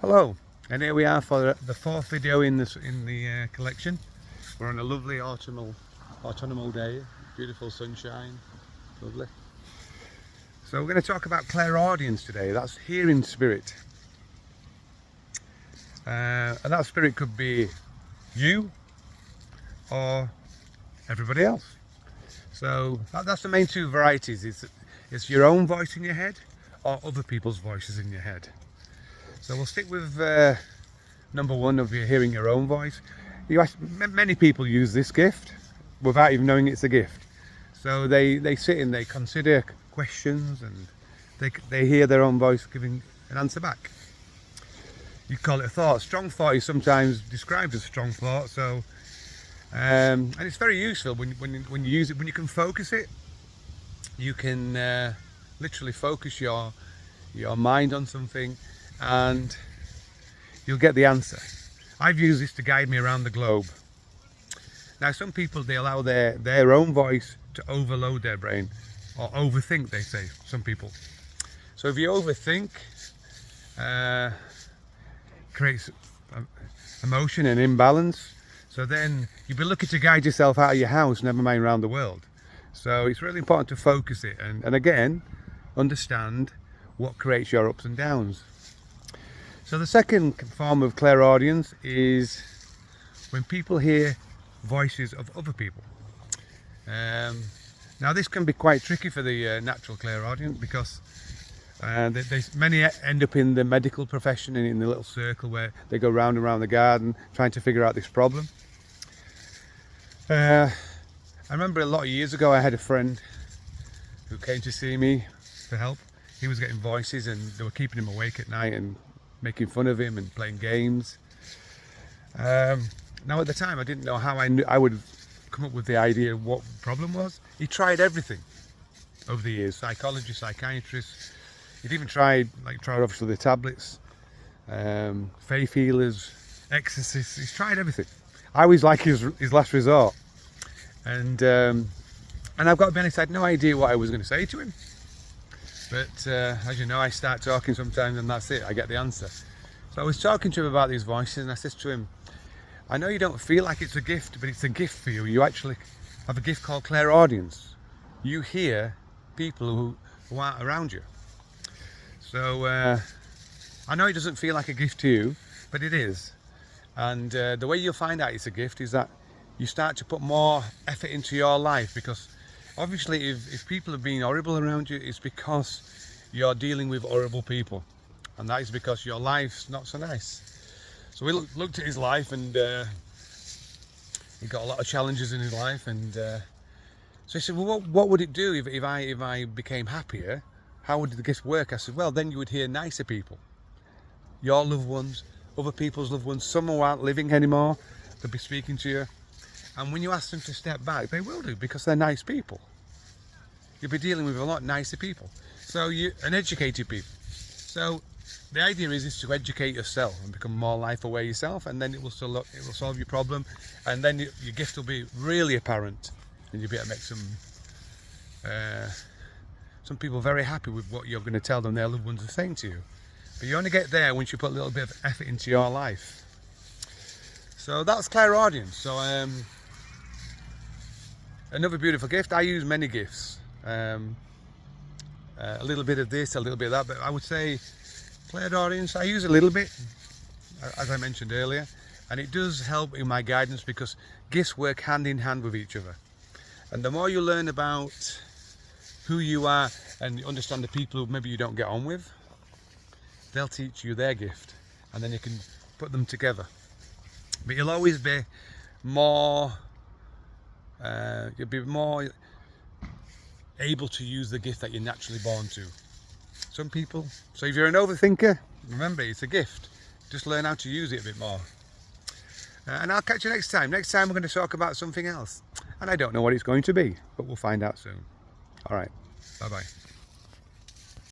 Hello, and here we are for the fourth video in the collection. We're on a lovely autumnal day, beautiful sunshine, lovely. So we're going to talk about clairaudience today. That's hearing spirit, and that spirit could be you or everybody else. So that's the main two varieties. It's your own voice in your head or other people's voices in your head. So we'll stick with number one of you hearing your own voice. Many people use this gift without even knowing it's a gift. So they sit and they consider questions and they hear their own voice giving an answer back. You call it a thought. Strong thought is sometimes described as strong thought. So and it's very useful when you use it. When you can focus it, you can literally focus your mind on something, and you'll get the answer. I've used this to guide me around the globe. Now, some people, they allow their own voice to overload their brain, or overthink, they say, some people. So if you overthink, creates emotion and imbalance. So then you'll be looking to guide yourself out of your house, never mind around the world. So it's really important to focus it and again, understand what creates your ups and downs. So the second form of clairaudience is when people hear voices of other people. Now this can be quite tricky for the natural clairaudient because many end up in the medical profession and in the little circle where they go round and round the garden trying to figure out this problem. I remember a lot of years ago I had a friend who came to see me for help. He was getting voices and they were keeping him awake at night and making fun of him and playing games. Now at the time I didn't know how I would come up with the idea of what the problem was. He tried everything over the years, psychologists, psychiatrists. He'd even tried obviously the tablets, faith healers, exorcists. He's tried everything. I was like his last resort. And I've got to be honest, I had no idea what I was going to say to him. But as you know, I start talking sometimes and that's it, I get the answer. So I was talking to him about these voices and I said to him, I know you don't feel like it's a gift, but it's a gift for you. You actually have a gift called clairaudience. You hear people who aren't around you. So I know it doesn't feel like a gift to you, but it is. And the way you'll find out it's a gift is that you start to put more effort into your life, because obviously if people have been horrible around you, it's because you're dealing with horrible people, and that is because your life's not so nice. So we looked at his life, and he got a lot of challenges in his life, and so he said, well, what would it do if I became happier? How would the gift work? I said, well, then you would hear nicer people, your loved ones, other people's loved ones, some who aren't living anymore, they'll be speaking to you. And when you ask them to step back, they will do, because they're nice people. You'll be dealing with a lot nicer people. So and educated people. So the idea is to educate yourself and become more life aware yourself, and then it will solve your problem, and then your gift will be really apparent, and you'll be able to make some people very happy with what you're going to tell them their loved ones are saying to you. But you only get there once you put a little bit of effort into your life. So that's clairaudience. So another beautiful gift. I use many gifts. A little bit of this, a little bit of that, but I would say clairaudience, I use a little bit, as I mentioned earlier, and it does help in my guidance because gifts work hand in hand with each other. And the more you learn about who you are and understand the people who maybe you don't get on with, they'll teach you their gift, and then you can put them together. But you'll always be more able to use the gift that you're naturally born to. Some people, so if you're an overthinker, remember it's a gift. Just learn how to use it a bit more. And I'll catch you next time. Next time we're going to talk about something else. And I don't know what it's going to be, but we'll find out soon. All right, bye-bye.